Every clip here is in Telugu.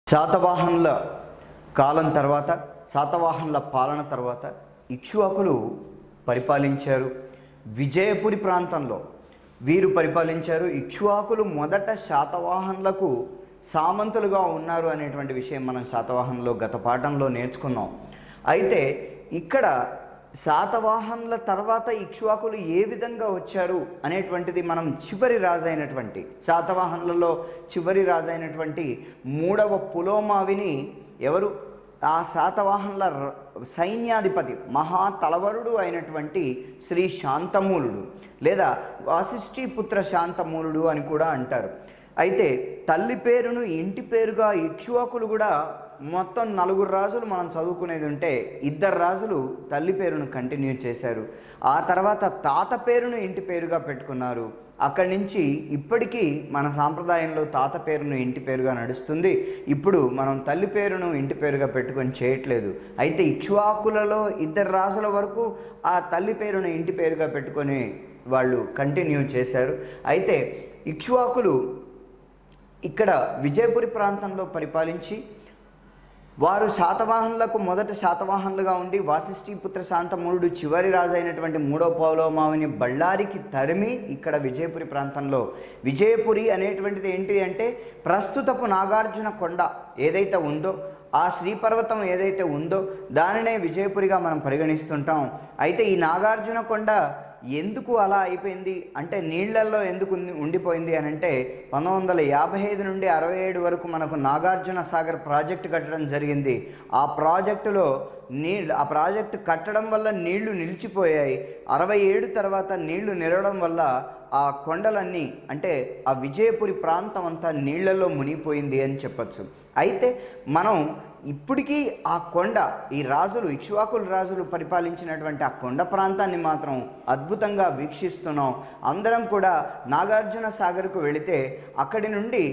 శాతవాహనుల కాలం తర్వాత, శాతవాహనుల పాలన తర్వాత ఇక్ష్వాకులు పరిపాలించారు. విజయపురి ప్రాంతంలో వీరు పరిపాలించారు. ఇక్ష్వాకులు మొదట శాతవాహనులకు సామంతులుగా ఉన్నారు అనేటువంటి విషయం మనం శాతవాహనులో గత పాఠంలో నేర్చుకున్నాం. అయితే ఇక్కడ శాతవాహనుల తర్వాత ఇక్ష్వాకులు ఏ విధంగా వచ్చారు అనేటువంటిది మనం చివరి రాజైనటువంటి శాతవాహనులలో చివరి రాజైనటువంటి 3వ పులోమావిని ఎవరు ఆ శాతవాహనుల సైన్యాధిపతి మహాతలవరుడు అయినటువంటి శ్రీ శాంతమూలుడు లేదా వాసిష్ఠీపుత్ర శాంతమూలుడు అని కూడా అంటారు. అయితే తల్లి పేరును ఇంటి పేరుగా ఇక్ష్వాకులు కూడా మొత్తం 4 రాజులు మనం చదువుకునేది ఉంటే 2 రాజులు తల్లి పేరును కంటిన్యూ చేశారు. ఆ తర్వాత తాత పేరును ఇంటి పేరుగా పెట్టుకున్నారు. అక్కడి నుంచి ఇప్పటికీ మన సాంప్రదాయంలో తాత పేరును ఇంటి పేరుగా నడుస్తుంది. ఇప్పుడు మనం తల్లి పేరును ఇంటి పేరుగా పెట్టుకొని చేయట్లేదు. అయితే ఇక్ష్వాకులలో 2 రాజుల వరకు ఆ తల్లి పేరును ఇంటి పేరుగా పెట్టుకొని వాళ్ళు కంటిన్యూ చేశారు. అయితే ఇక్ష్వాకులు ఇక్కడ విజయపురి ప్రాంతంలో పరిపాలించి వారు శాతవాహనులకు మొదట శాతవాహనులుగా ఉండి వాసిష్ఠీపుత్ర శాంతమూలుడు చివరి రాజు అయినటువంటి 3వ పులోమావిని బళ్ళారికి తరిమి ఇక్కడ విజయపురి ప్రాంతంలో విజయపురి అనేటువంటిది ఏంటి అంటే ప్రస్తుతపు నాగార్జున కొండ ఏదైతే ఉందో ఆ శ్రీపర్వతం ఏదైతే ఉందో దానినే విజయపురిగా మనం పరిగణిస్తుంటాం. అయితే ఈ నాగార్జున కొండ ఎందుకు అలా అయిపోయింది అంటే నీళ్లల్లో ఎందుకు ఉండిపోయింది అని అంటే 1955 నుండి 67 వరకు మనకు నాగార్జున సాగర్ ప్రాజెక్టు కట్టడం జరిగింది. ఆ ప్రాజెక్టులో ఆ ప్రాజెక్టు కట్టడం వల్ల నీళ్లు నిలిచిపోయాయి. 67 తర్వాత నీళ్లు నిలవడం వల్ల ఆ కొండలన్నీ అంటే ఆ విజయపురి ప్రాంతం అంతా నీళ్లలో మునిగిపోయింది అని చెప్పచ్చు. అయితే మనం ఇప్పటికీ ఆ కొండ ఈ రాజులు ఇక్ష్వాకుల రాజులు పరిపాలించినటువంటి ఆ కొండ ప్రాంతాన్ని మాత్రం అద్భుతంగా వీక్షిస్తున్నాం. అందరం కూడా నాగార్జున సాగర్కు వెళితే అక్కడి నుండి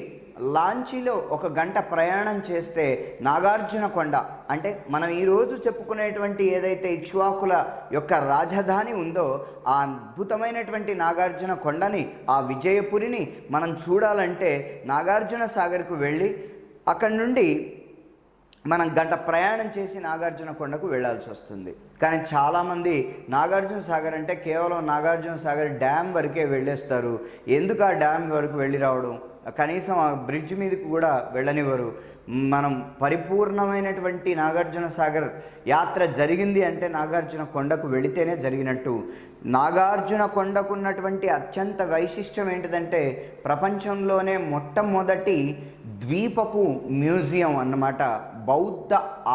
లాంచీలో 1 గంట ప్రయాణం చేస్తే నాగార్జున కొండ అంటే మనం ఈరోజు చెప్పుకునేటువంటి ఏదైతే ఇక్ష్వాకుల యొక్క రాజధాని ఉందో ఆ అద్భుతమైనటువంటి నాగార్జున కొండని ఆ విజయపురిని మనం చూడాలంటే నాగార్జున సాగర్కు వెళ్ళి అక్కడి నుండి మనం 1 గంట ప్రయాణం చేసి నాగార్జున కొండకు వెళ్ళాల్సి వస్తుంది. కానీ చాలామంది నాగార్జున సాగర్ అంటే కేవలం నాగార్జున సాగర్ డ్యామ్ వరకే వెళ్ళేస్తారు. ఎందుకు ఆ డ్యామ్ వరకు వెళ్ళి రావడం, కనీసం ఆ బ్రిడ్జ్ మీదకి కూడా వెళ్ళనివ్వరు. మనం పరిపూర్ణమైనటువంటి నాగార్జున సాగర్ యాత్ర జరిగింది అంటే నాగార్జున కొండకు వెళితేనే జరిగినట్టు. నాగార్జున కొండకున్నటువంటి అత్యంత వైశిష్ట్యం ఏంటిదంటే ప్రపంచంలోనే మొట్టమొదటి ద్వీపపు మ్యూజియం అన్నమాట. బౌద్ధ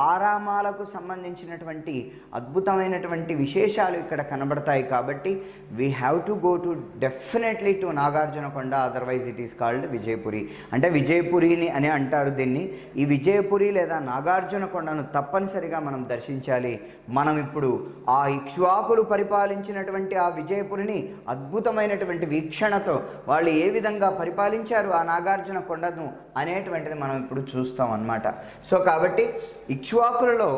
ఆరామాలకు సంబంధించినటువంటి అద్భుతమైనటువంటి విశేషాలు ఇక్కడ కనబడతాయి. కాబట్టి we have to go to definitely to Nagarjuna Konda, otherwise it is called Vijayapuri. అంటే విజయపురిని అని అంటారు దీన్ని. ఈ విజయపురి లేదా నాగార్జున కొండను తప్పనిసరిగా మనం దర్శించాలి. మనం ఇప్పుడు ఆ ఇక్ష్వాకులు పరిపాలించినటువంటి ఆ విజయపురిని అద్భుతమైనటువంటి వీక్షణతో వాళ్ళు ఏ విధంగా పరిపాలించారు ఆ నాగార్జున కొండను అనేటువంటిది మనం ఇప్పుడు చూస్తాం అన్నమాట. సో కాబట్టి ఇక్ష్వాకులలో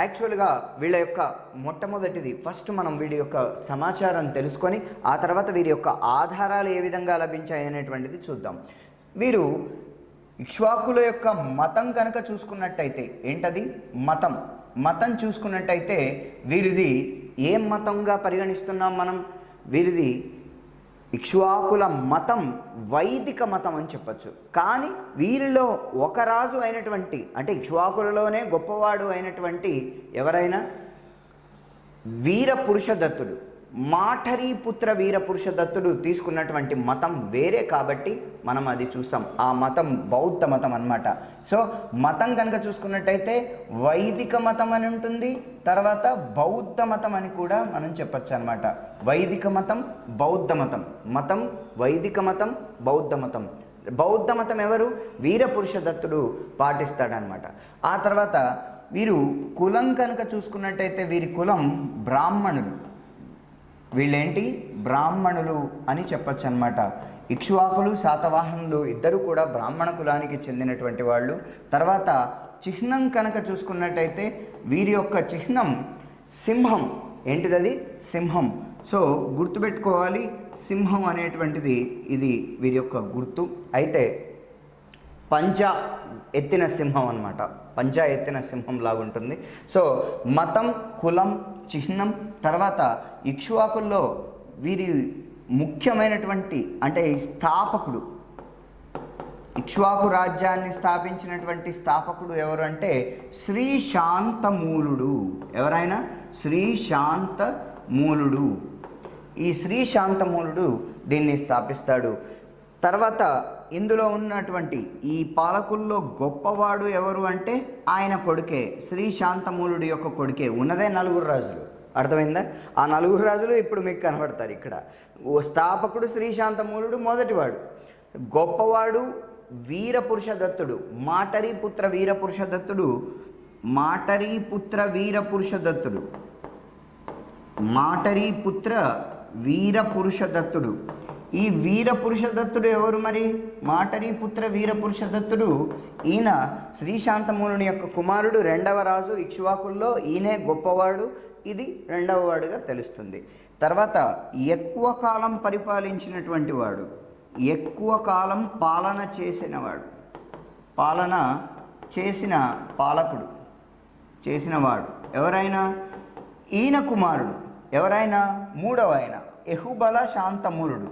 యాక్చువల్గా వీళ్ళ యొక్క మొట్టమొదటిది ఫస్ట్ మనం వీడి యొక్క సమాచారం తెలుసుకొని ఆ తర్వాత వీరి యొక్క ఆధారాలు ఏ విధంగా లభించాయి అనేటువంటిది చూద్దాం. వీరు ఇక్ష్వాకుల యొక్క మతం కనుక చూసుకున్నట్టయితే ఏంటది మతం చూసుకున్నట్టయితే వీరిది ఏం మతంగా పరిగణిస్తున్నాం మనం? వీరిది ఇక్ష్వాకుల మతం వైదిక మతం అని చెప్పచ్చు. కానీ వీరిలో ఒక రాజు అయినటువంటి అంటే ఇక్ష్వాకులలోనే గొప్పవాడు అయినటువంటి ఎవరైనా వీరపురుషదత్తుడు, మాఠరీపుత్ర వీరపురుషదత్తుడు తీసుకున్నటువంటి మతం వేరే కాబట్టి మనం అది చూస్తాం. ఆ మతం బౌద్ధ మతం అన్నమాట. సో మతం కనుక చూసుకున్నట్టయితే వైదిక మతం అని ఉంటుంది, తర్వాత బౌద్ధ మతం అని కూడా మనం చెప్పచ్చు అనమాట. వైదిక మతం, బౌద్ధ మతం, వైదిక మతం, బౌద్ధ మతం. బౌద్ధ మతం ఎవరు? వీరపురుషదత్తుడు పాటిస్తాడనమాట. ఆ తర్వాత వీరు కులం కనుక చూసుకున్నట్టయితే వీరి కులం బ్రాహ్మణులు. వీళ్ళేంటి? బ్రాహ్మణులు అని చెప్పచ్చు అనమాట. ఇక్ష్వాకులు శాతవాహనులు ఇద్దరు కూడా బ్రాహ్మణ కులానికి చెందినటువంటి వాళ్ళు. తర్వాత చిహ్నం కనుక చూసుకున్నట్టయితే వీరి యొక్క చిహ్నం సింహం. ఏంటిది? సింహం. సో గుర్తుపెట్టుకోవాలి, సింహం అనేటువంటిది ఇది వీరి యొక్క గుర్తు. అయితే పంజా ఎత్తిన సింహం అన్నమాట. పంజా ఎత్తిన సింహం లాగుంటుంది. సో మతం, కులం, చిహ్నం, తర్వాత ఇక్ష్వాకుల్లో వీరి ముఖ్యమైనటువంటి అంటే స్థాపకుడు, ఇక్ష్వాకు రాజ్యాన్ని స్థాపించినటువంటి స్థాపకుడు ఎవరు అంటే శ్రీ శాంతమూలుడు. ఎవరైనా శ్రీ శాంతమూలుడు. ఈ శ్రీ శాంతమూలుడు దీన్ని స్థాపిస్తాడు. తర్వాత ఇందులో ఉన్నటువంటి ఈ పాలకుల్లో గొప్పవాడు ఎవరు అంటే ఆయన కొడుకే, శ్రీ శాంతమూలుడి యొక్క కొడుకే. ఉన్నదే 4 రాజులు. అర్థమైందా? ఆ 4 రాజులు ఇప్పుడు మీకు కనబడతారు ఇక్కడ. స్థాపకుడు శ్రీ శాంతమూలుడు మొదటివాడు. గొప్పవాడు వీరపురుషదత్తుడు, మాటరీపుత్ర వీరపురుషదత్తుడు. మాటరీపుత్ర వీరపురుషదత్తుడు, మాటరీపుత్ర వీరపురుషదత్తుడు. ఈ వీరపురుషదత్తుడు ఎవరు మరి? మాటరీపుత్ర వీరపురుషదత్తుడు ఈయన శ్రీశాంతమూలుని యొక్క కుమారుడు, 2వ రాజు ఇక్ష్వాకుల్లో. ఈయనే గొప్పవాడు. ఇది 2వ వాడుగా తెలుస్తుంది. తర్వాత ఎక్కువ కాలం పరిపాలించినటువంటి వాడు, ఎక్కువ కాలం పాలన చేసినవాడు, పాలన చేసిన పాలకుడు, చేసినవాడు ఎవరైనా ఈయన కుమారుడు. ఎవరైనా 3వ ఆయన యెహుబల శాంతమూలుడు.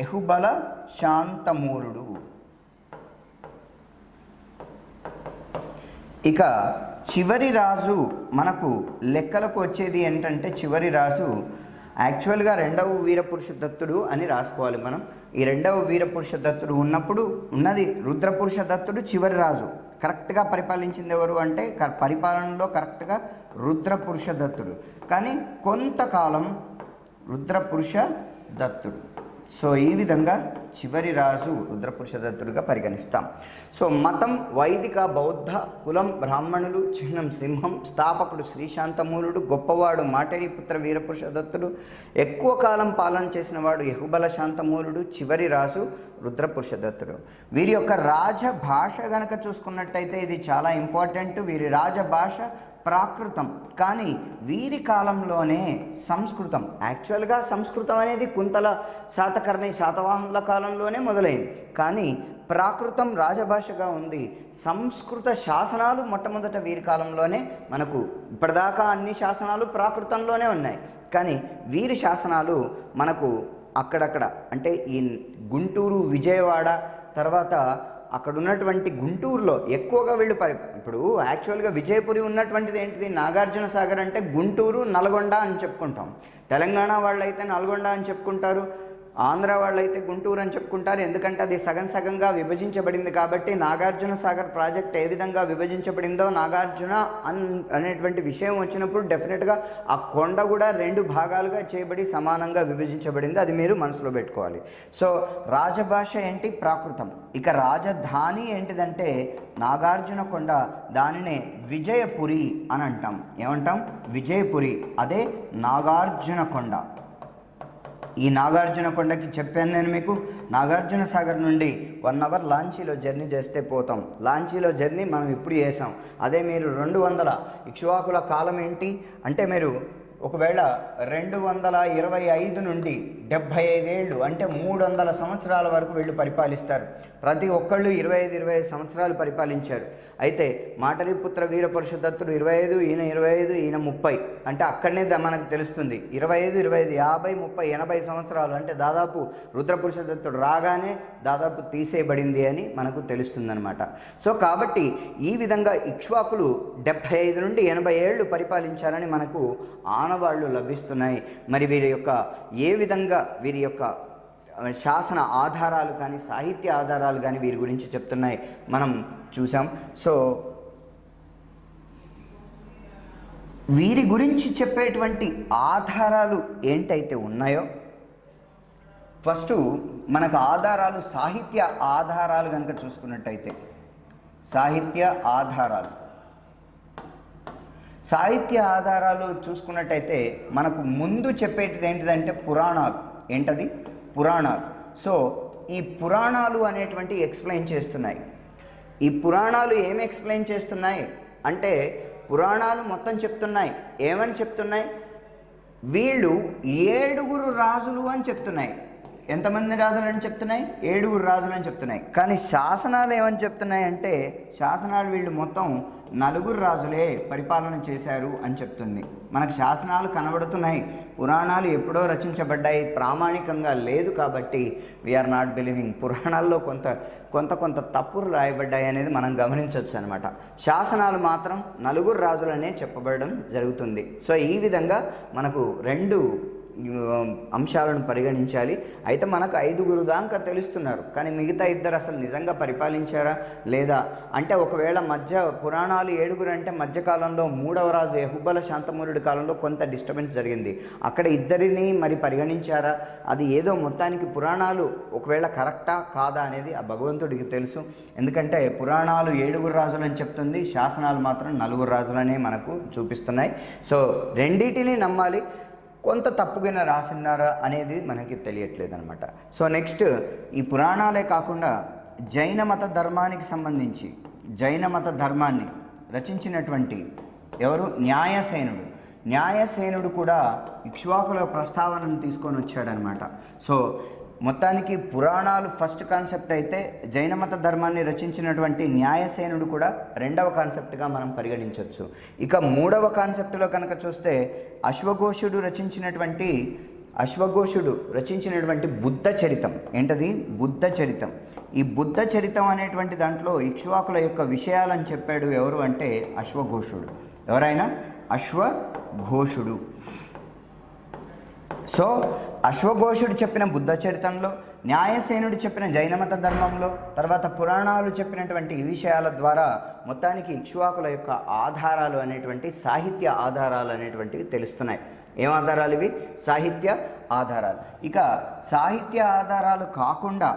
యెహుబల శాంతమూలుడు. ఇక చివరి రాజు మనకు లెక్కలకు వచ్చేది ఏంటంటే, చివరి రాజు యాక్చువల్గా 2వ వీరపురుషదత్తుడు అని రాసుకోవాలి మనం. ఈ 2వ వీరపురుషదత్తుడు ఉన్నది రుద్రపురుషదత్తుడు చివరి రాజు. కరెక్ట్గా పరిపాలించింది ఎవరు అంటే పరిపాలనలో కరెక్ట్గా రుద్రపురుషదత్తుడు. కానీ కొంతకాలం రుద్రపురుషదత్తుడు. సో ఈ విధంగా చివరి రాజు రుద్రపురుషదత్తుడుగా పరిగణిస్తాం. సో మతం వైదిక, బౌద్ధ, కులం బ్రాహ్మణులు, చిహ్నం సింహం, స్థాపకుడు శ్రీశాంతమూలుడు, గొప్పవాడు మాటరీపుత్ర వీరపురుషదత్తుడు, ఎక్కువ కాలం పాలన చేసిన వాడు యెహుబల శాంతమూలుడు, చివరి రాజు రుద్రపురుషదత్తుడు. వీరి యొక్క రాజభాష గనక చూసుకున్నట్టయితే ఇది చాలా ఇంపార్టెంట్. వీరి రాజభాష ప్రాకృతం. కానీ వీరి కాలంలోనే సంస్కృతం, యాక్చువల్గా సంస్కృతం అనేది కుంతల, శాతకర్ణి, శాతవాహనుల కాలంలోనే మొదలైంది. కానీ ప్రాకృతం రాజభాషగా ఉంది. సంస్కృత శాసనాలు మొట్టమొదట వీరి కాలంలోనే మనకు, ఇప్పటిదాకా అన్ని శాసనాలు ప్రాకృతంలోనే ఉన్నాయి. కానీ వీరి శాసనాలు మనకు అక్కడక్కడ అంటే ఈ గుంటూరు, విజయవాడ, తర్వాత అక్కడ ఉన్నటువంటి గుంటూరులో ఎక్కువగా వీళ్ళు ఇప్పుడు యాక్చువల్గా విజయపురి ఉన్నటువంటిది ఏంటిది? నాగార్జున సాగర్ అంటే గుంటూరు, నల్గొండ అని చెప్పుకుంటాం. తెలంగాణ వాళ్ళైతే నల్గొండ అని చెప్పుకుంటారు, ఆంధ్ర వాళ్ళైతే గుంటూరు అని చెప్పుకుంటారు. ఎందుకంటే అది సగం సగంగా విభజించబడింది కాబట్టి. నాగార్జున సాగర్ ప్రాజెక్ట్ ఏ విధంగా విభజించబడిందో, నాగార్జున అనేటువంటి విషయం వచ్చినప్పుడు డెఫినెట్గా ఆ కొండ కూడా 2 భాగాలుగా చేయబడి సమానంగా విభజించబడింది. అది మీరు మనసులో పెట్టుకోవాలి. సో రాజభాష ఏంటి? ప్రాకృతం. ఇక రాజధాని ఏంటిదంటే నాగార్జున కొండ. దానినే విజయపురి అని అంటాం. ఏమంటాం? విజయపురి. అదే నాగార్జున కొండ. ఈ నాగార్జున కొండకి చెప్పాను నేను మీకు, నాగార్జున సాగర్ నుండి 1 అవర్ లాంచీలో జర్నీ చేస్తే పోతాం. లాంచీలో జర్నీ మనం ఇప్పుడు చేసాం. అదే మీరు 200 ఇక్ష్వాకుల కాలం ఏంటి అంటే, మీరు ఒకవేళ 225 నుండి 75 ఏళ్ళు అంటే 300 సంవత్సరాల వరకు వీళ్ళు పరిపాలిస్తారు. ప్రతి ఒక్కళ్ళు 25 సంవత్సరాలు పరిపాలించారు. అయితే మాటరీపుత్ర వీరపురుషదత్తుడు 25, ఈయన 25, ఈయన 30. అంటే అక్కడనే మనకు తెలుస్తుంది 25, 50, 30, 80 సంవత్సరాలు అంటే దాదాపు రుద్రపురుషదత్తుడు రాగానే దాదాపు తీసేయబడింది అని మనకు తెలుస్తుందన్నమాట. సో కాబట్టి ఈ విధంగా ఇక్ష్వాకులు 75 నుండి 80 ఏళ్ళు పరిపాలించారని మనకు ఆనవాళ్ళు లభిస్తున్నాయి. మరి వీరి యొక్క ఏ విధంగా వీరి యొక్క శాసన ఆధారాలు కానీ, సాహిత్య ఆధారాలు కానీ వీరి గురించి చెప్తున్నాయి మనం చూసాం. సో వీరి గురించి చెప్పేటువంటి ఆధారాలు ఏంటైతే ఉన్నాయో, ఫస్ట్ మనకు ఆధారాలు, సాహిత్య ఆధారాలు కనుక చూసుకున్నట్టయితే, సాహిత్య ఆధారాలు చూసుకున్నట్టయితే మనకు ముందు చెప్పేటిది ఏంటిదంటే పురాణాలు. ఏంటది? పురాణాలు. సో ఈ పురాణాలు అనేటువంటి ఎక్స్ప్లెయిన్ చేస్తున్నాయి. ఈ పురాణాలు ఏమి ఎక్స్ప్లెయిన్ చేస్తున్నాయి అంటే, పురాణాలు మొత్తం చెప్తున్నాయి. ఏమని చెప్తున్నాయి? వీళ్ళు 7 రాజులు అని చెప్తున్నాయి. ఎంతమంది రాజులని చెప్తున్నాయి? 7 రాజులని చెప్తున్నాయి. కానీ శాసనాలు ఏమని చెప్తున్నాయి అంటే, శాసనాలు వీళ్ళు మొత్తం 4 రాజులే పరిపాలన చేశారు అని చెప్తుంది. మనకు శాసనాలు కనబడుతున్నాయి, పురాణాలు ఎప్పుడో రచించబడ్డాయి, ప్రామాణికంగా లేదు కాబట్టి వీఆర్ నాట్ బిలీవింగ్. పురాణాల్లో కొంత తప్పులు రాయబడ్డాయి అనేది మనం గమనించవచ్చు అనమాట. శాసనాలు మాత్రం 4 రాజులనే చెప్పబడడం జరుగుతుంది. సో ఈ విధంగా మనకు 2 అంశాలను పరిగణించాలి. అయితే మనకు 5 దాకా తెలుస్తున్నారు, కానీ మిగతా 2 అసలు నిజంగా పరిపాలించారా లేదా అంటే, ఒకవేళ పురాణాలు 7 అంటే మధ్యకాలంలో 3వ రాజు యెహుబల శాంతమూరుడి కాలంలో కొంత డిస్టర్బెన్స్ జరిగింది. అక్కడ 2 మరి పరిగణించారా? అది ఏదో మొత్తానికి పురాణాలు ఒకవేళ కరెక్టా కాదా అనేది ఆ భగవంతుడికి తెలుసు. ఎందుకంటే పురాణాలు 7 రాజులని చెప్తుంది, శాసనాలు మాత్రం 4 రాజులనే మనకు చూపిస్తున్నాయి. సో రెండింటినీ నమ్మాలి. కొంత తప్పుగా రాసినారా అనేది మనకి తెలియట్లేదు అనమాట. సో నెక్స్ట్, ఈ పురాణాలే కాకుండా జైన మత ధర్మానికి సంబంధించి జైన మత ధర్మాన్ని రచించినటువంటి ఎవరు? న్యాయసేనుడు కూడా ఇక్ష్వాకుల ప్రస్తావనను తీసుకొని వచ్చాడనమాట. సో మొత్తానికి పురాణాలు ఫస్ట్ కాన్సెప్ట్ అయితే, జైన మత ధర్మాన్ని రచించినటువంటి న్యాయసేనుడు కూడా 2వ కాన్సెప్ట్గా మనం పరిగణించవచ్చు. ఇక 3వ కాన్సెప్ట్లో కనుక చూస్తే, అశ్వఘోషుడు రచించినటువంటి బుద్ధ చరితం. ఏంటది? బుద్ధ చరితం. ఈ బుద్ధ చరితం అనేటువంటి దాంట్లో ఇక్ష్వాకుల యొక్క విషయాలని చెప్పాడు ఎవరు అంటే అశ్వఘోషుడు. ఎవరైనా? అశ్వఘోషుడు. సో అశ్వఘోషుడు చెప్పిన బుద్ధ చరితంలో, న్యాయసేనుడు చెప్పిన జైనమత ధర్మంలో, తర్వాత పురాణాలు చెప్పినటువంటి ఈ విషయాల ద్వారా మొత్తానికి ఇక్ష్వాకుల యొక్క ఆధారాలు అనేటువంటి, సాహిత్య ఆధారాలు అనేటువంటివి తెలుస్తున్నాయి. ఏం ఆధారాలు ఇవి? సాహిత్య ఆధారాలు. ఇక సాహిత్య ఆధారాలు కాకుండా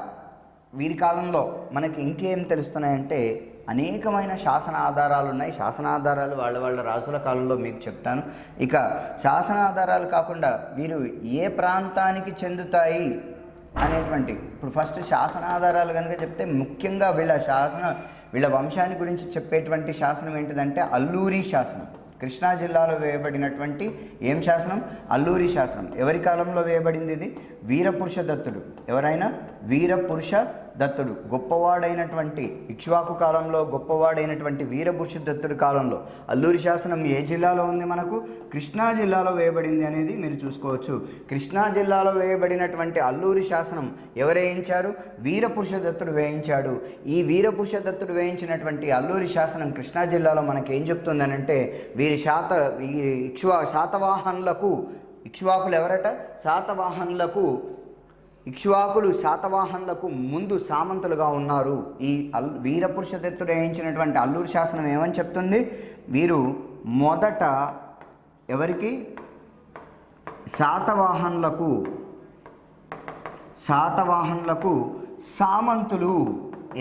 వీరి కాలంలో మనకి ఇంకేం తెలుస్తున్నాయంటే, అనేకమైన శాసన ఆధారాలు ఉన్నాయి. శాసన ఆధారాలు వాళ్ళ రాజుల కాలంలో మీకు చెప్తాను. ఇక శాసన ఆధారాలు కాకుండా వీరు ఏ ప్రాంతానికి చెందుతాయి అనేటువంటి, ఇప్పుడు ఫస్ట్ శాసన ఆధారాలు కనుక చెప్తే, ముఖ్యంగా వీళ్ళ వంశాన్ని గురించి చెప్పేటువంటి శాసనం ఏంటిదంటే అల్లూరి శాసనం. కృష్ణా జిల్లాలో వేయబడినటువంటి ఏం శాసనం? అల్లూరి శాసనం. ఎవరి కాలంలో వేయబడింది ఇది? వీరపురుష దత్తుడు. ఎవరైనా? వీరపురుష దత్తుడు. గొప్పవాడైనటువంటి ఇక్ష్వాకు కాలంలో గొప్పవాడైనటువంటి వీరపురుష దత్తుడి కాలంలో అల్లూరి శాసనం ఏ జిల్లాలో ఉంది? మనకు కృష్ణా జిల్లాలో వేయబడింది అనేది మీరు చూసుకోవచ్చు. కృష్ణా జిల్లాలో వేయబడినటువంటి అల్లూరి శాసనం ఎవరు వేయించారు? వీరపురుష దత్తుడు వేయించాడు. ఈ వీరపురుష దత్తుడు వేయించినటువంటి అల్లూరి శాసనం కృష్ణా జిల్లాలో మనకి ఏం చెప్తుందనంటే, ఇక్ష్వాకులు ఎవరట? ఇక్ష్వాకులు శాతవాహనులకు ముందు సామంతులుగా ఉన్నారు. ఈ వీరపురుష దత్తుడు వేయించినటువంటి అల్లూరి శాసనం ఏమని చెప్తుంది? వీరు మొదట ఎవరికి? శాతవాహనులకు సామంతులు.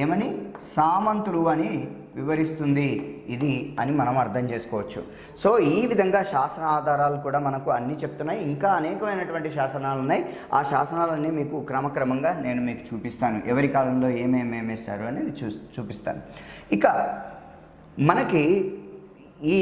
ఏమని? సామంతులు అని వివరిస్తుంది ఇది అని మనం అర్థం చేసుకోవచ్చు. సో ఈ విధంగా శాసన ఆధారాలు కూడా మనకు అన్నీ చెప్తున్నాయి. ఇంకా అనేకమైనటువంటి శాసనాలు ఉన్నాయి. ఆ శాసనాలన్నీ మీకు క్రమక్రమంగా నేను మీకు చూపిస్తాను. ఎవరి కాలంలో ఏమేమి వేస్తారు అనేది చూపిస్తాను. ఇక మనకి ఈ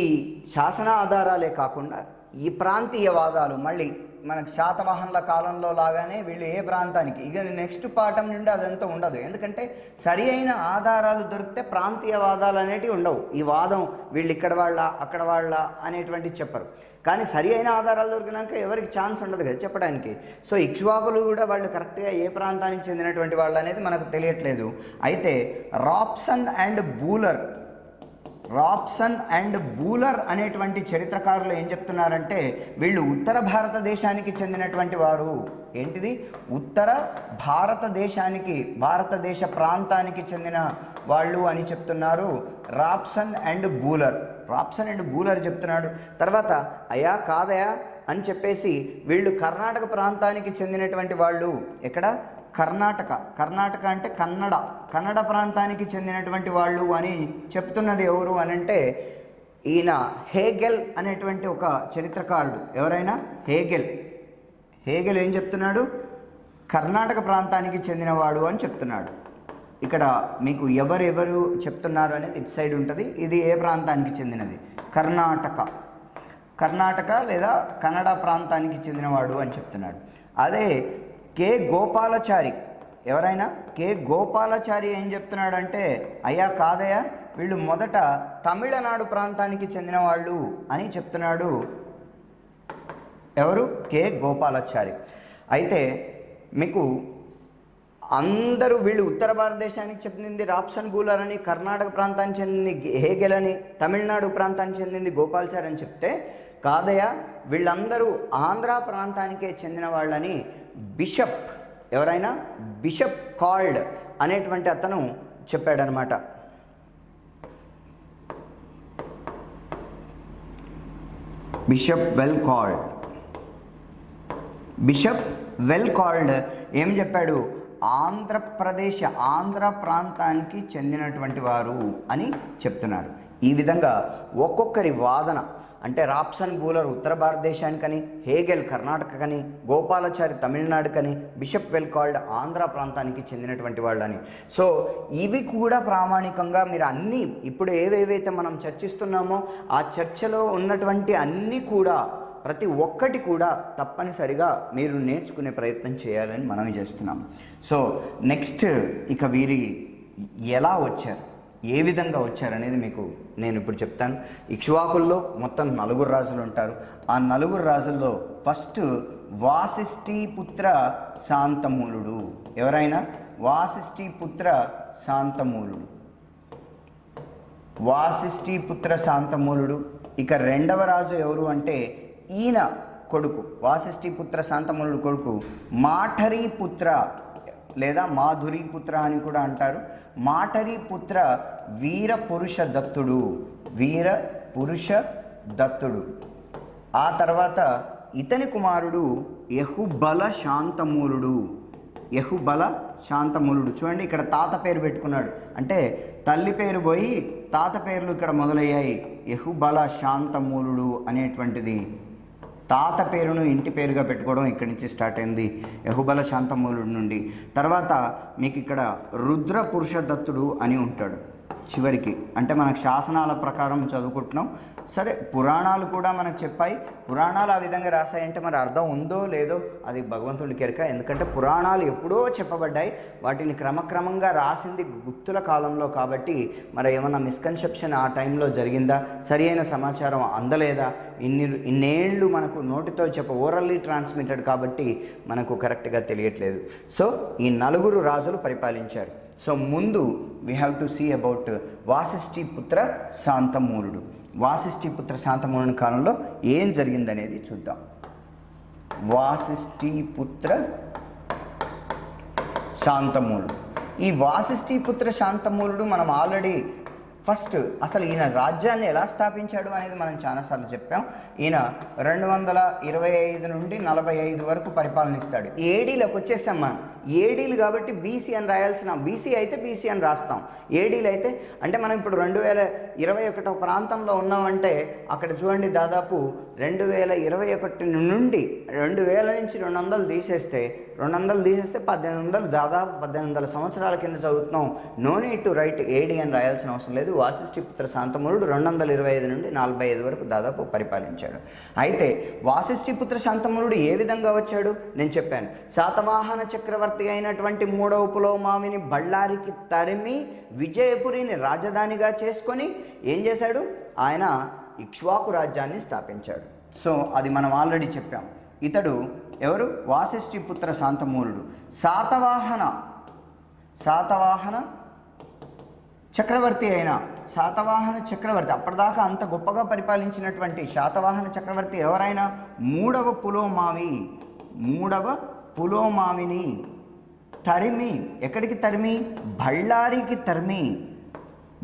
శాసన ఆధారాలే కాకుండా ఈ ప్రాంతీయవాదాలు, మళ్ళీ మనకు శాతవాహనుల కాలంలో లాగానే వీళ్ళు ఏ ప్రాంతానికి, ఇక నెక్స్ట్ పాఠం నుండి అదంతా ఉండదు. ఎందుకంటే సరి అయిన ఆధారాలు దొరికితే ప్రాంతీయవాదాలు అనేటివి ఉండవు. ఈ వాదం వీళ్ళు ఇక్కడ వాళ్ళ అక్కడ వాళ్ళ అనేటువంటివి చెప్పరు. కానీ సరి అయిన ఆధారాలు దొరికినాక ఎవరికి ఛాన్స్ ఉండదు కదా చెప్పడానికి. సో ఇక్ష్వాకులు కూడా వాళ్ళు కరెక్ట్గా ఏ ప్రాంతానికి చెందినటువంటి వాళ్ళు అనేది మనకు తెలియట్లేదు. అయితే రాబ్సన్ అండ్ బూలర్ అనేటువంటి చరిత్రకారులు ఏం చెప్తున్నారంటే, వీళ్ళు ఉత్తర భారతదేశానికి చెందినటువంటి వారు. ఏంటిది? ఉత్తర భారతదేశ ప్రాంతానికి చెందిన వాళ్ళు అని చెప్తున్నారు రాబ్సన్ అండ్ బూలర్ చెప్తున్నాడు. తర్వాత అయా కాదయా అని చెప్పేసి వీళ్ళు కర్ణాటక ప్రాంతానికి చెందినటువంటి వాళ్ళు. ఎక్కడ? కర్ణాటక అంటే కన్నడ ప్రాంతానికి చెందినటువంటి వాళ్ళు అని చెప్తున్నది ఎవరు అనంటే, ఈయన హేగెల్ అనేటువంటి ఒక చరిత్రకారుడు. ఎవరైనా? హేగెల్ ఏం చెప్తున్నాడు? కర్ణాటక ప్రాంతానికి చెందినవాడు అని చెప్తున్నాడు. ఇక్కడ మీకు ఎవరెవరు చెప్తున్నారు అనేది ఇటు సైడ్ ఉంటుంది. ఇది ఏ ప్రాంతానికి చెందినది? కర్ణాటక లేదా కన్నడ ప్రాంతానికి చెందినవాడు అని చెప్తున్నాడు. అదే కె గోపాలాచారి. ఎవరైనా కె గోపాలాచారి ఏం చెప్తున్నాడంటే, అయ్యా కాదయ్యా, వీళ్ళు మొదట తమిళనాడు ప్రాంతానికి చెందిన వాళ్ళు అని చెప్తున్నాడు. ఎవరు? కె గోపాలాచారి. అయితే మీకు అందరూ వీళ్ళు ఉత్తర భారతదేశానికి చెందింది రాప్సన్ బూలర్ అని, కర్ణాటక ప్రాంతానికి చెందింది హేగెల్ అని, తమిళనాడు ప్రాంతానికి చెందింది గోపాలాచారి అని చెప్తే, కాదయ్యా వీళ్ళందరూ ఆంధ్ర ప్రాంతానికే చెందిన వాళ్ళని బిషప్, ఎవరైనా బిషప్ కాల్డ్ అనేటువంటి అతను చెప్పాడనమాట. Bishop well called. Bishop well called ఏం చెప్పాడు? ఆంధ్ర ప్రాంతానికి చెందినటువంటి వారు అని చెప్తున్నారు. ఈ విధంగా ఒక్కొక్కరి వాదన, అంటే రాప్సన్ బూలర్ ఉత్తర భారతదేశానికని, హేగెల్ కర్ణాటకని, గోపాలాచారి తమిళనాడుకని, బిషప్ వెల్ కాల్డ్ ఆంధ్ర ప్రాంతానికి చెందినటువంటి వాళ్ళని. సో ఇవి కూడా ప్రామాణికంగా మీరు అన్నీ ఇప్పుడు ఏవేవైతే మనం చర్చిస్తున్నామో ఆ చర్చలో ఉన్నటువంటి అన్నీ కూడా ప్రతి ఒక్కటి కూడా తప్పనిసరిగా మీరు నేర్చుకునే ప్రయత్నం చేయాలని మనం చేస్తున్నాం. సో నెక్స్ట్ ఇక వీరి ఎలా వచ్చారు, ఏ విధంగా వచ్చారనేది మీకు నేను ఇప్పుడు చెప్తాను. ఇక్ష్వాకుల్లో మొత్తం 4 రాజులు ఉంటారు. ఆ 4 రాజుల్లో ఫస్ట్ వాసిష్ఠీపుత్ర శాంతమూలుడు. ఎవరైనా? వాసిష్ఠీపుత్ర శాంతమూలుడు. వాసిష్ఠీపుత్ర శాంతమూలుడు. ఇక రెండవ రాజు ఎవరు అంటే ఈయన కొడుకు, వాసిష్ఠీపుత్ర శాంతమూలుడు కొడుకు మాఠరీపుత్ర లేదా మాధురీపుత్ర అని కూడా అంటారు. మాఠరీపుత్ర వీరపురుష దత్తుడు. వీరపురుష దత్తుడు. ఆ తర్వాత ఇతని కుమారుడు యహుబల శాంతమూలుడు. యహుబల శాంతమూలుడు. చూడండి ఇక్కడ తాత పేరు పెట్టుకున్నాడు, అంటే తల్లి పేరు పోయి తాత పేర్లు ఇక్కడ మొదలయ్యాయి. యహుబల శాంతమూలుడు అనేటువంటిది తాత పేరును ఇంటి పేరుగా పెట్టుకోవడం ఇక్కడి నుంచి స్టార్ట్ అయింది, యహుబల శాంతమూలుడు నుండి. తర్వాత మీకు ఇక్కడ రుద్ర పురుషదత్తుడు అని ఉంటాడు చివరికి. అంటే మనకు శాసనాల ప్రకారం చదువుకుంటున్నాం. సరే, పురాణాలు కూడా మనకు చెప్పాయి. పురాణాలు ఆ విధంగా రాశాయంటే మరి అర్థం ఉందో లేదో అది భగవంతుడికి ఎరక. ఎందుకంటే పురాణాలు ఎప్పుడో చెప్పబడ్డాయి, వాటిని క్రమక్రమంగా రాసింది గుప్తుల కాలంలో. కాబట్టి మరి ఏమన్నా మిస్కన్సెప్షన్ ఆ టైంలో జరిగిందా, సరి అయిన సమాచారం అందలేదా, ఇన్నేళ్ళు మనకు నోటితో ఓరల్లీ ట్రాన్స్మిటెడ్ కాబట్టి మనకు కరెక్ట్గా తెలియట్లేదు. సో ఈ 4 రాజులు పరిపాలించారు. సో ముందు we have to see about Vasishthiputra శాంతమూలుడు. వాసిష్ఠీపుత్ర శాంతమూలుని కాలంలో ఏం జరిగిందనేది చూద్దాం. వాసిష్ఠీపుత్ర శాంతమూలుడు. ఈ వాసిష్ఠీపుత్ర శాంతమూలుడు మనం ఆల్రెడీ ఫస్ట్ అసలు ఈయన రాజ్యాన్ని ఎలా స్థాపించాడు అనేది మనం చాలాసార్లు చెప్పాం. ఈయన 225 నుండి 45 వరకు పరిపాలనిస్తాడు. ఏడీలకు వచ్చేసాం మనం. ఏడీలు కాబట్టి బీసీ అని రాయాల్సిన, బీసీ అయితే బీసీ అని రాస్తాం, ఏడీలు అయితే అంటే మనం ఇప్పుడు 2021 ప్రాంతంలో ఉన్నామంటే అక్కడ చూడండి దాదాపు 2021 నుండి 2000 నుంచి 200 తీసేస్తే 1800 దాదాపు 1800 సంవత్సరాల కింద చదువుతున్నాం. నో నీడ్ టు రైట్ ఏడీ అని రాయాల్సిన అవసరం లేదు. వాసిష్ఠీపుత్ర శాంతమూలుడు 225 నుండి 45 వరకు దాదాపు పరిపాలించాడు. అయితే వాసిష్ఠీపుత్ర శాంతమూలుడు ఏ విధంగా వచ్చాడు నేను చెప్పాను. శాతవాహన చక్రవర్తి అయినటువంటి 3వ పులోమావిని బళ్ళారికి తరిమి విజయపురిని రాజధానిగా చేసుకొని ఏం చేశాడు? ఆయన ఇక్ష్వాకు రాజ్యాన్ని స్థాపించాడు. సో అది మనం ఆల్రెడీ చెప్పాం. ఇతడు ఎవరు? వాసిష్ఠీపుత్ర శాంతమూలుడు. శాతవాహన చక్రవర్తి అయిన శాతవాహన చక్రవర్తి అప్పటిదాకా అంత గొప్పగా పరిపాలించినటువంటి శాతవాహన చక్రవర్తి ఎవరైనా 3వ పులోమావిని తరిమి, ఎక్కడికి తరిమి?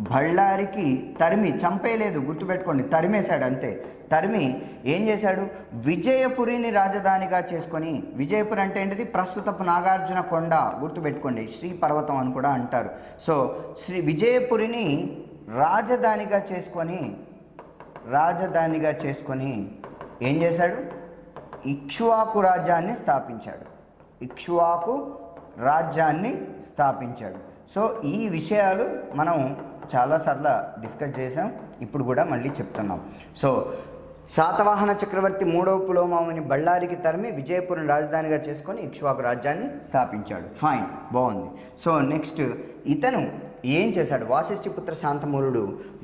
బళ్ళారికి తరిమి, చంపేయలేదు, గుర్తుపెట్టుకోండి, తరిమేశాడు అంతే. తరిమి ఏం చేశాడు? విజయపురిని రాజధానిగా చేసుకొని, విజయపురి అంటే ఏంటిది? ప్రస్తుతపు నాగార్జున కొండ, గుర్తుపెట్టుకోండి, శ్రీ పర్వతం అని కూడా అంటారు. సో విజయపురిని రాజధానిగా చేసుకొని ఏం చేశాడు? ఇక్ష్వాకు రాజ్యాన్ని స్థాపించాడు. సో ఈ విషయాలు మనం చాలాసార్లు డిస్కస్ చేసాం, ఇప్పుడు కూడా మళ్ళీ చెప్తున్నాం. సో శాతవాహన చక్రవర్తి మూడవ పులోమావుని బళ్ళారికి తరిమి విజయపురం రాజధానిగా చేసుకొని ఇక్ష్వాకు రాజ్యాన్ని స్థాపించాడు. ఫైన్, బాగుంది. సో నెక్స్ట్ ఇతను ఏం చేశాడు? వాసిష్ఠిపుత్ర శాంతమూలుడు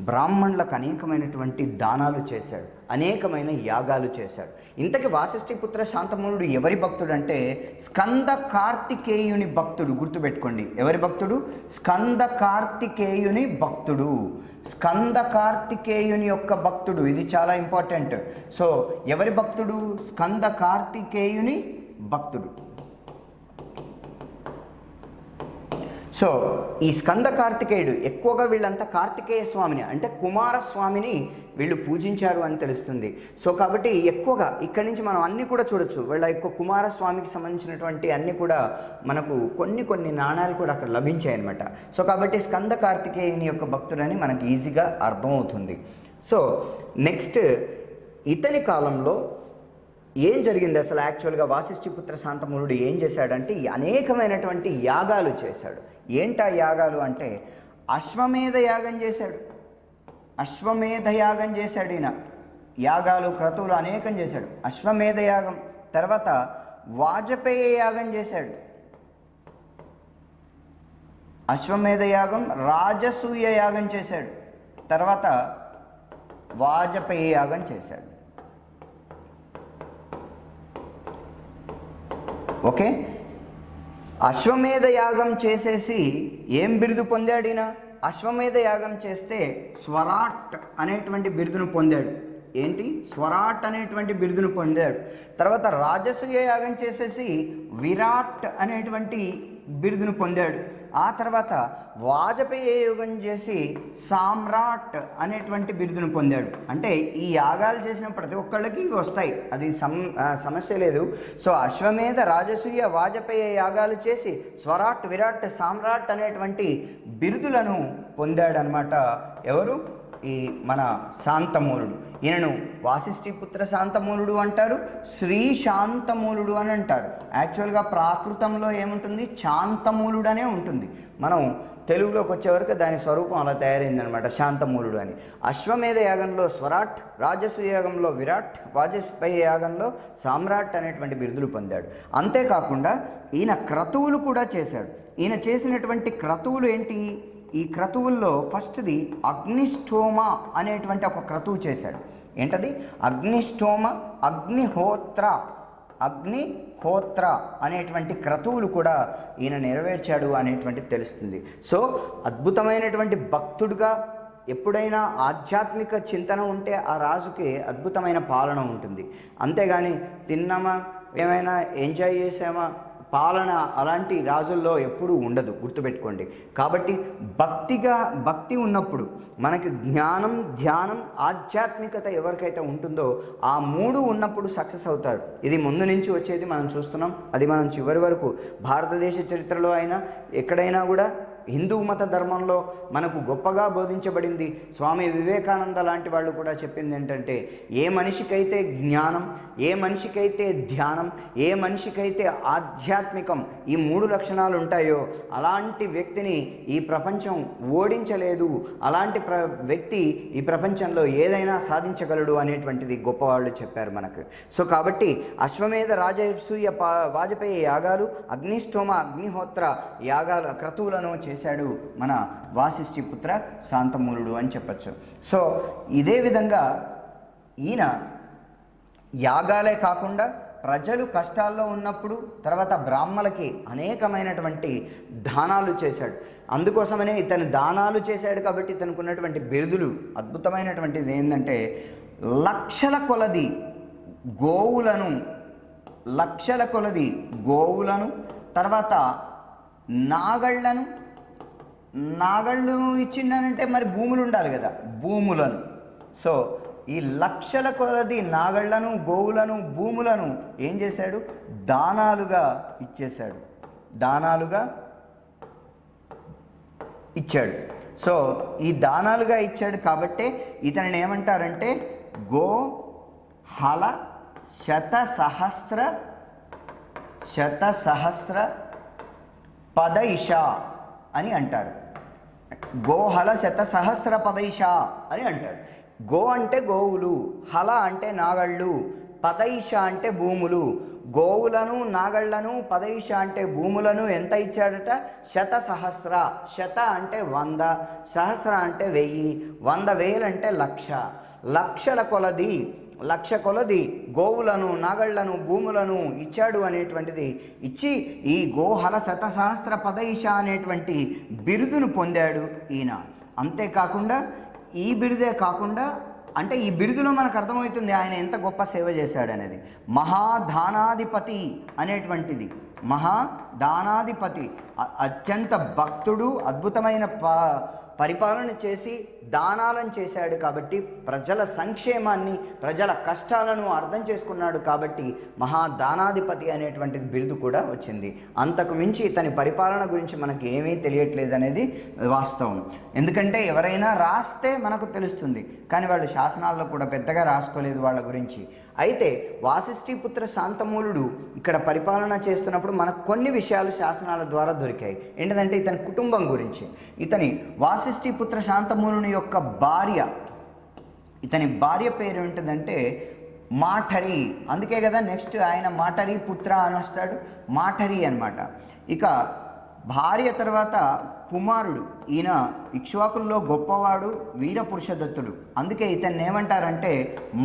బ్రాహ్మణులకు అనేకమైనటువంటి దానాలు చేశాడు, అనేకమైన యాగాలు చేశాడు. ఇంతకీ వాసిష్ఠిపుత్ర శాంతమూలుడు ఎవరి భక్తుడు అంటే స్కంద కార్తికేయుని భక్తుడు. గుర్తుపెట్టుకోండి, ఎవరి భక్తుడు? స్కంద కార్తికేయుని భక్తుడు. స్కంద కార్తికేయుని యొక్క భక్తుడు. ఇది చాలా ఇంపార్టెంట్. సో ఎవరి భక్తుడు? స్కంద కార్తికేయుని భక్తుడు. సో ఈ స్కంద కార్తికేయుడు ఎక్కువగా వీళ్ళంతా కార్తికేయ స్వామిని అంటే కుమారస్వామిని వీళ్ళు పూజించారు అని తెలుస్తుంది. సో కాబట్టి ఎక్కువగా ఇక్కడి నుంచి మనం అన్నీ కూడా చూడొచ్చు. వీళ్ళ ఎక్కువ కుమారస్వామికి సంబంధించినటువంటి అన్నీ కూడా మనకు కొన్ని నాణాలు కూడా అక్కడ లభించాయి అన్నమాట. సో కాబట్టి స్కంద కార్తికేయుని యొక్క భక్తుడని మనకి ఈజీగా అర్థమవుతుంది. సో నెక్స్ట్ ఇతని కాలంలో ఏం జరిగింది అసలు? యాక్చువల్గా వాసిష్ఠిపుత్ర శాంతమూలుడు ఏం చేశాడంటే అనేకమైనటువంటి యాగాలు చేశాడు. ఏంటా యాగాలు అంటే అశ్వమేధ యాగం చేశాడు. అశ్వమేధ యాగం చేశాడు ఈయన. యాగాలు క్రతువులు అనేకం చేశాడు. అశ్వమేధ యాగం, తర్వాత వాజపేయ యాగం చేశాడు. అశ్వమేధ యాగం, రాజసూయ యాగం చేశాడు, తర్వాత వాజపేయ యాగం చేశాడు. ఓకే, అశ్వమేధ యాగం చేసేసి ఏం బిరుదు పొందాడు ఈయన? అశ్వమేధ యాగం చేస్తే స్వరాట్ అనేటువంటి బిరుదును పొందాడు. ఏంటి? స్వరాట్ అనేటువంటి బిరుదును పొందాడు. తర్వాత రాజసూయ యాగం చేసేసి విరాట్ అనేటువంటి బిరుదును పొందాడు. ఆ తర్వాత వాజపేయ యాగం చేసి సామ్రాట్ అనేటువంటి బిరుదును పొందాడు. అంటే ఈ యాగాలు చేసిన ప్రతి ఒక్కళ్ళకి ఇవి వస్తాయి, అది సమస్య లేదు. సో అశ్వమేధ, రాజసూయ, వాజపేయ యాగాలు చేసి స్వరాట్, విరాట్, సామ్రాట్ అనేటువంటి బిరుదులను పొందాడనమాట. ఎవరు? ఈ మన శాంతమూలుడు. ఈయనను వాసిష్ఠిపుత్ర శాంతమూలుడు అంటారు, శ్రీ శాంతమూలుడు అని అంటారు. యాక్చువల్గా ప్రాకృతంలో ఏముంటుంది? శాంతమూలుడు అనే ఉంటుంది. మనం తెలుగులోకి వచ్చేవరకు దాని స్వరూపం అలా తయారైందనమాట, శాంతమూలుడు అని. అశ్వమేధ యాగంలో స్వరాట్, రాజసూయ యాగంలో విరాట్, వాజపేయ యాగంలో సామ్రాట్ అనేటువంటి బిరుదులు పొందాడు. అంతేకాకుండా ఈయన క్రతువులు కూడా చేశాడు. ఈయన చేసినటువంటి క్రతువులు ఏంటి? ఈ క్రతువుల్లో ఫస్ట్ది అగ్నిష్టోమ అనేటువంటి ఒక క్రతువు చేశాడు. ఏంటది? అగ్నిష్టోమ, అగ్నిహోత్ర అనేటువంటి క్రతువులు కూడా ఈయన నెరవేర్చాడు అనేటువంటి తెలుస్తుంది. సో అద్భుతమైనటువంటి భక్తుడుగా, ఎప్పుడైనా ఆధ్యాత్మిక చింతన ఉంటే ఆ రాజుకి అద్భుతమైన పాలన ఉంటుంది. అంతేగాని తిన్నామా, ఏమైనా ఎంజాయ్ చేసామా, పాలన అలాంటి రాజుల్లో ఎప్పుడూ ఉండదు, గుర్తుపెట్టుకోండి. కాబట్టి భక్తి ఉన్నప్పుడు మనకి జ్ఞానం, ధ్యానం, ఆధ్యాత్మికత ఎవరికైతే ఉంటుందో ఆ మూడు ఉన్నప్పుడు సక్సెస్ అవుతారు. ఇది ముందు నుంచి వచ్చేది మనం చూస్తున్నాం. అది మనం చివరి వరకు భారతదేశ చరిత్రలో అయినా ఎక్కడైనా కూడా హిందూ మత ధర్మంలో మనకు గొప్పగా బోధించబడింది. స్వామి వివేకానంద లాంటి వాళ్ళు కూడా చెప్పింది ఏంటంటే, ఏ మనిషికైతే జ్ఞానం, ఏ మనిషికైతే ధ్యానం, ఏ మనిషికైతే ఆధ్యాత్మికం, ఈ మూడు లక్షణాలు ఉంటాయో అలాంటి వ్యక్తిని ఈ ప్రపంచం ఓడించలేదు. అలాంటి వ్యక్తి ఈ ప్రపంచంలో ఏదైనా సాధించగలడు అనేటువంటిది గొప్పవాళ్ళు చెప్పారు మనకు. సో కాబట్టి అశ్వమేధ, రాజసూయ, వాజపేయ యాగాలు, అగ్నిష్టోమ, అగ్నిహోత్ర యాగాల క్రతువులను చేశాడు మన వాసిష్ఠిపుత్ర శాంతమూలుడు అని చెప్పచ్చు. సో ఇదే విధంగా ఈయన యాగాలే కాకుండా ప్రజలు కష్టాల్లో ఉన్నప్పుడు తర్వాత బ్రాహ్మలకి అనేకమైనటువంటి దానాలు చేశాడు. అందుకోసమనే ఇతను దానాలు చేశాడు కాబట్టి ఇతనికి ఉన్నటువంటి బిరుదులు అద్భుతమైనటువంటిది ఏంటంటే లక్షల కొలది గోవులను తర్వాత నాగళ్ళు ఇచ్చిండనంటే మరి భూములు ఉండాలి కదా, భూములను. సో ఈ లక్షల కొలది నాగళ్లను, గోవులను, భూములను ఏం చేశాడు? దానాలుగా ఇచ్చాడు. సో ఈ దానాలుగా ఇచ్చాడు కాబట్టే ఇతనిని ఏమంటారంటే గో హల శత సహస్ర పదైష అని అంటారు. గోహల శత సహస్ర పదైష అని అంటాడు. గో అంటే గోవులు, హల అంటే నాగళ్ళు, పదైష అంటే భూములు. గోవులను నాగళ్లను పదైష అంటే భూములను ఎంత ఇచ్చాడట? శత సహస్ర. శత అంటే 100, సహస్ర అంటే 1000, 100,000 అంటే 1,00,000. లక్షల కొలది, లక్ష కొలది గోవులను నాగళ్లను భూములను ఇచ్చాడు అనేటువంటిది ఇచ్చి ఈ గోహల శత సహస్ర పదైష అనేటువంటి బిరుదును పొందాడు ఈయన. అంతేకాకుండా ఈ బిరుదే కాకుండా అంటే ఈ బిరుదులో మనకు అర్థమవుతుంది ఆయన ఎంత గొప్ప సేవ చేశాడనేది. మహాదానాధిపతి అనేటువంటిది, మహాదానాధిపతి, అత్యంత భక్తుడు, అద్భుతమైన పరిపాలన చేసి దానాలను చేశాడు కాబట్టి ప్రజల సంక్షేమాన్ని ప్రజల కష్టాలను అర్థం చేసుకున్నాడు కాబట్టి మహాదానాధిపతి అనేటువంటి బిరుదు కూడా వచ్చింది. అంతకు మించి ఇతని పరిపాలన గురించి మనకి ఏమీ తెలియట్లేదు అనేది వాస్తవం. ఎందుకంటే ఎవరైనా రాస్తే మనకు తెలుస్తుంది, కానీ వాళ్ళు శాసనాల్లో కూడా పెద్దగా రాసుకోలేదు వాళ్ళ గురించి. అయితే వాసిష్ఠీపుత్ర శాంతమూలుడు ఇక్కడ పరిపాలన చేస్తున్నప్పుడు మనకు కొన్ని విషయాలు శాసనాల ద్వారా దొరికాయి. ఏంటంటే ఇతని కుటుంబం గురించి. ఇతని వాసిష్ఠీపుత్ర శాంతమూలుని యొక్క భార్య, ఇతని భార్య పేరు ఏంటిదంటే మాఠరి. అందుకే కదా నెక్స్ట్ ఆయన మాఠరి పుత్ర అని వస్తాడు, మాఠరి అన్నమాట. ఇక భార్య తర్వాత కుమారుడు, ఈయన ఇక్ష్వాకుల్లో గొప్పవాడు, వీరపురుషదత్తుడు. అందుకే ఇతన్ని ఏమంటారంటే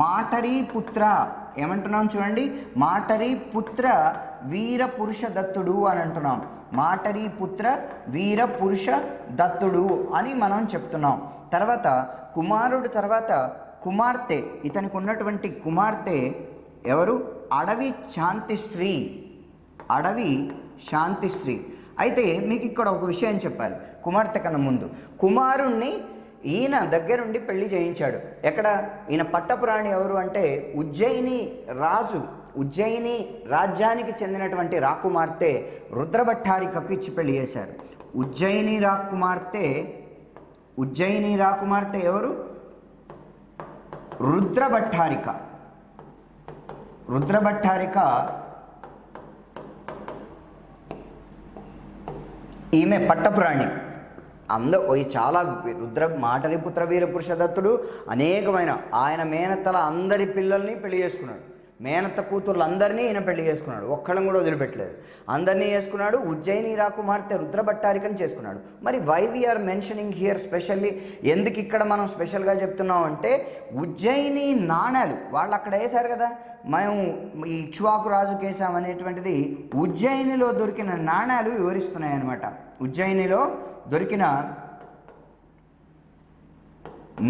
మాఠరీ పుత్ర. ఏమంటున్నాం చూడండి, మాఠరీ పుత్ర వీరపురుషదత్తుడు అని అంటున్నాం. మాఠరీ పుత్ర వీరపురుష దత్తుడు అని మనం చెప్తున్నాం. తర్వాత కుమారుడు తర్వాత కుమార్తె, ఇతనికి ఉన్నటువంటి కుమార్తె ఎవరు? అడవి శాంతిశ్రీ. అడవి శాంతిశ్రీ. అయితే మీకు ఇక్కడ ఒక విషయం చెప్పాలి. కుమార్తె కన్నా ముందు కుమారుణ్ణి ఈయన దగ్గరుండి పెళ్లి చేయించాడు. ఎక్కడ? ఈయన పట్టపురాణి ఎవరు అంటే ఉజ్జయిని రాజు, ఉజ్జయిని రాజ్యానికి చెందినటువంటి రాకుమార్తె రుద్రభట్టారికకు ఇచ్చి పెళ్లి చేశారు. ఉజ్జయిని రాకుమార్తె ఎవరు? రుద్రభట్టారిక. రుద్రభట్టారిక ఈమె పట్టపురాణి. చాలా మాఠరీపుత్ర వీరపురుషదత్తుడు అనేకమైన ఆయన మేనత్తల అందరి పిల్లల్ని పెళ్లి చేసుకున్నాడు. మేనత్త కూతుర్లు అందరినీ ఈయన పెళ్లి చేసుకున్నాడు, ఒక్కళ్ళని కూడా వదిలిపెట్టలేదు, అందరినీ చేసుకున్నాడు. ఉజ్జయిని రాకుమార్తె రుద్రభట్టారికని చేసుకున్నాడు. మరి why we're mentioning here specially, ఎందుకు ఇక్కడ మనం స్పెషల్గా చెప్తున్నాం అంటే ఉజ్జయిని నాణాలు వాళ్ళు అక్కడ వేశారు కదా, మేము ఈ ఇక్ష్వాకు రాజుకి వేసామనేటువంటిది ఉజ్జయినిలో దొరికిన నాణాలు వివరిస్తున్నాయి అన్నమాట. ఉజ్జయినిలో దొరికిన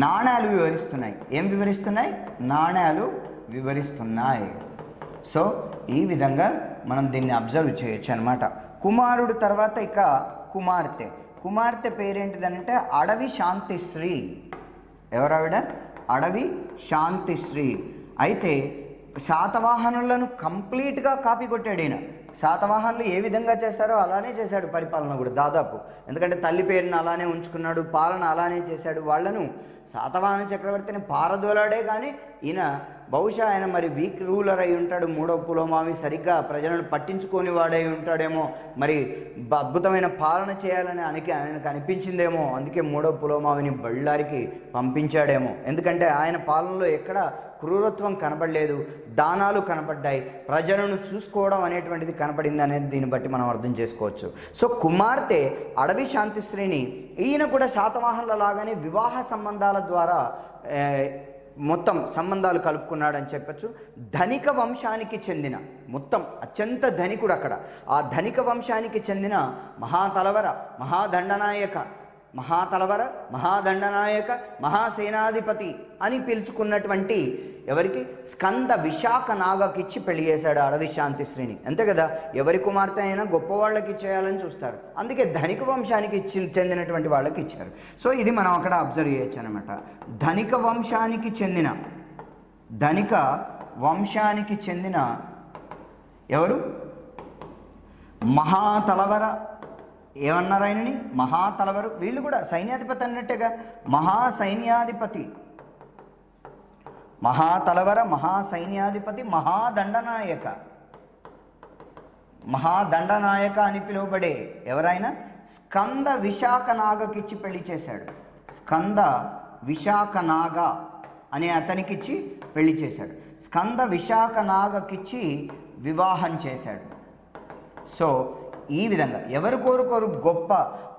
నాణాలు వివరిస్తున్నాయి. ఏం వివరిస్తున్నాయి? నాణాలు వివరిస్తున్నాయి. సో ఈ విధంగా మనం దీన్ని అబ్జర్వ్ చేయొచ్చు అనమాట. కుమారుడు తర్వాత ఇక కుమార్తె పేరేంటిదనంటే అడవి శాంతిశ్రీ. ఎవరావిడ? అడవి శాంతిశ్రీ. అయితే శాతవాహనులను కంప్లీట్గా కాపీ కొట్టాడు ఈయన. శాతవాహనులు ఏ విధంగా చేస్తారో అలానే చేశాడు పరిపాలన కూడా దాదాపు. ఎందుకంటే తల్లి పేరును అలానే ఉంచుకున్నాడు, పాలన అలానే చేశాడు. వాళ్ళను శాతవాహన చక్రవర్తిని పారదోలాడే కానీ ఈయన బహుశా ఆయన మరి వీక్ రూలర్ అయి ఉంటాడు. మూడో పులోమావి సరిగ్గా ప్రజలను పట్టించుకొని వాడై ఉంటాడేమో, మరి అద్భుతమైన పాలన చేయాలని ఆయనకు అనిపించిందేమో, అందుకే మూడో పులోమావిని బళ్ళారికి పంపించాడేమో. ఎందుకంటే ఆయన పాలనలో ఎక్కడ క్రూరత్వం కనపడలేదు, దానాలు కనపడ్డాయి, ప్రజలను చూసుకోవడం అనేటువంటిది కనపడింది అనేది దీన్ని బట్టి మనం అర్థం చేసుకోవచ్చు. సో కుమార్తె అడవి శాంతిశ్రీని ఈయన కూడా శాతవాహనుల లాగానే వివాహ సంబంధాల ద్వారా మొత్తం సంబంధాలు కలుపుకున్నాడని చెప్పచ్చు. ధనిక వంశానికి చెందిన మొత్తం అత్యంత ధనికుడు అక్కడ. ఆ ధనిక వంశానికి చెందిన మహాదండనాయక మహాసేనాధిపతి అని పిలుచుకున్నటువంటి ఎవరికి? స్కంద విశాఖ నాగకిచ్చి పెళ్లి చేశాడు అడవి శాంతిశ్రీని. అంతే కదా, ఎవరి కుమార్తె అయినా గొప్పవాళ్ళకి ఇచ్చేయాలని చూస్తారు, అందుకే ధనిక వంశానికి చెందినటువంటి వాళ్ళకి ఇచ్చారు. సో ఇది మనం అక్కడ అబ్జర్వ్ చేయొచ్చు అనమాట. ధనిక వంశానికి చెందిన ఎవరు? మహాతలవర. ఏమన్నారు ఆయనని? మహాతలవరు. వీళ్ళు కూడా సైన్యాధిపతి అన్నట్టుగా మహాసైన్యాధిపతి, మహాతలవర, మహాసైన్యాధిపతి, మహాదండనాయక అని పిలువబడే ఎవరైనా స్కంద విశాఖనాగకిచ్చి పెళ్లి చేశాడు. స్కంద విశాఖనాగ అనే అతనికిచ్చి పెళ్లి చేశాడు. స్కంద విశాఖనాగకిచ్చి వివాహం చేశాడు. సో ఈ విధంగా ఎవరు కోరుకోరు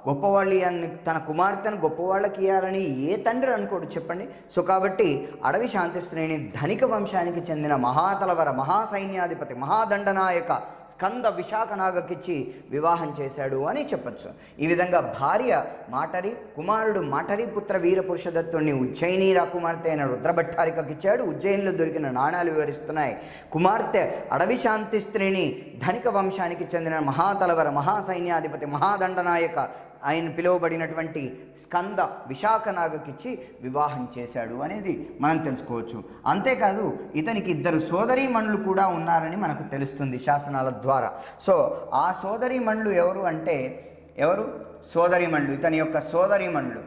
గొప్పవాళ్ళు అని, తన కుమార్తెను గొప్పవాళ్ళకి ఇవ్వాలని ఏ తండ్రి అనుకోడు చెప్పండి. సో కాబట్టి అడవి శాంతిశ్రేణి ధనిక వంశానికి చెందిన మహాతలవర, మహాసైన్యాధిపతి, మహాదండనాయక స్కంద విశాఖనాగకిచ్చి వివాహం చేశాడు అని చెప్పచ్చు. ఈ విధంగా భార్య మాటరి, కుమారుడు మాటరి పుత్ర వీరపురుషదత్తుడిని ఉజ్జయిని రాకుమార్తె అయిన రుద్రభట్టారికకిచ్చాడు. ఉజ్జయినిలో దొరికిన నాణాలు వివరిస్తున్నాయి. కుమార్తె అడవి శాంతిస్త్రీని ధనిక వంశానికి చెందిన మహాతలవర, మహాసైన్యాధిపతి, మహాదండనాయక ఆయన పిలువబడినటువంటి స్కంద విశాఖనాగకిచ్చి వివాహం చేశాడు అనేది మనం తెలుసుకోవచ్చు. అంతేకాదు ఇతనికి 2 సోదరీమణులు కూడా ఉన్నారని మనకు తెలుస్తుంది శాసనాల ద్వారా. సో ఆ సోదరీమణులు ఎవరు అంటే, ఎవరు సోదరీమణులు, ఇతని యొక్క సోదరీమణులు